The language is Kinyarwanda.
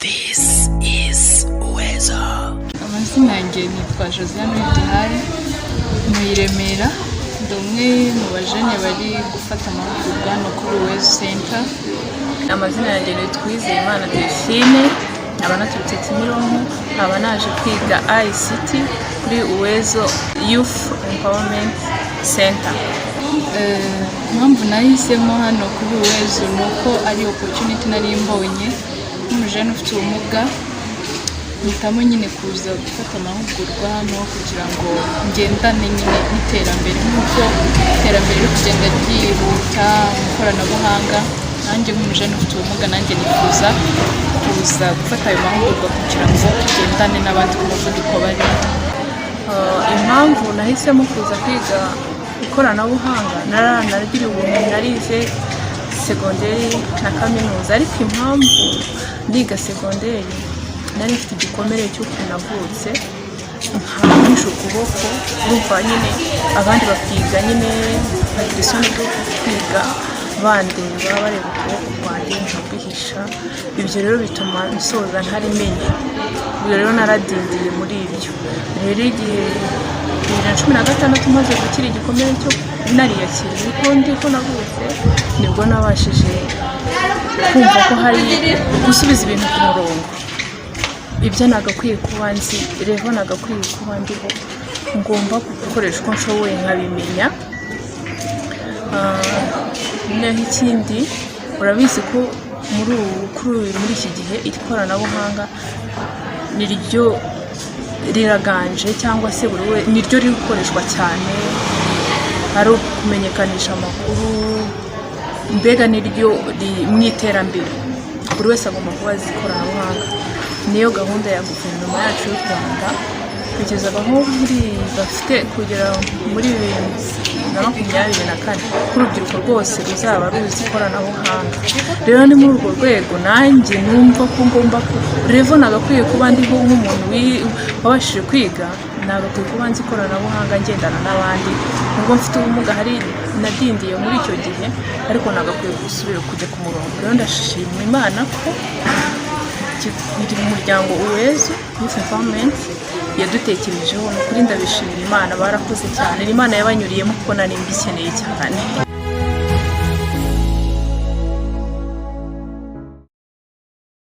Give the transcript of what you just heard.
This is Uwezo. Amazina yanjye nitwa Uwiduhaye, mu Remera, ndi umwe mu bajene bari gufata amahugurwa hano kuri Uwezo Center. Amazina yanjye nitwa Uwizeyimana nkaba naturutse Kimironko, nkaba naje kwiga ICT kuri Uwezo Youth Empowerment Center. Impamvu nahisemo hano kuri Uwezo nuko ari opportunity nari mbonye nk'umujene ufite ubumuga, mpitamo nyine kuza gufata amahugurwa hano kugira ngo ngendane nyine n'iterambere, nk'uko iterambere riri kugenda ryihuta mu ikoranabuhanga. Nanjye nk'umujene ufite ubumuga nanjye nifuza kuza gufata ayo mahugurwa kugira ngo tugendane n'abandi ku muvuduko bari. Impamvu nahisemo kuza kwiga ikoranabuhanga, naragira ubumenyi narize segonderi na kaminuza, ariko impamvu ndiga segonderi nari mfite igikomere cy'uko navutse nkanisha ukuboko, urumva nyine abandi bakiga nyine bagira isoni ryo kwiga bandeba bareba ukuboko kwanjye nkabwihisha. Ibyo rero bituma nsoza ntarimenye, ubwo rero naradindiye muri ibyo. Rero igihe 2016 maze gukira igikomere cyo nariyakiriye ko ndiko navutse, nibwo nabashije kumva ko hari gusubiza ibintu ku murongo. Ibyo nagakwiye kuba nzi, rero nagakwiye kuba ndiho, ngomba gukoresha uko nshoboye nkabimenya. Naho ikindi urabizi ko muri iki gihe ikoranabuhanga niryo riraganje, cyangwa se niryo riri gukoreshwa cyane, ari ukumenyekanisha amakuru, mbega niryo mu iterambere. Buri wese agomba kuba azi ikoranabuhanga. Niyo gahunda ya guverinoma yacu y'u Rwanda kugeza aho bafite kugera muri 2024 urubyiruko rwose ruzaba ruzi ikoranabuhanga. Rero ni muri urwo rwego nanjye numva ko ngomba revo nagakwiye kuba ndiho nk'umuntu wabashije kwiga, nagakwiye kuba nzi ikoranabuhanga ngendana n'abandi. Nubwo mfite ubumuga hari nadindiye muri icyo gihe, ariko nagakwiye gusubira kujya ku murongo. Rero ndashima Imana ko umuryango Uwezo Youth Empowerment yadutekerejeho. Kuri ndabishimira Imana, barakoze cyane. Imana yabanyuriyemo kuko nari mbikeneye cyane.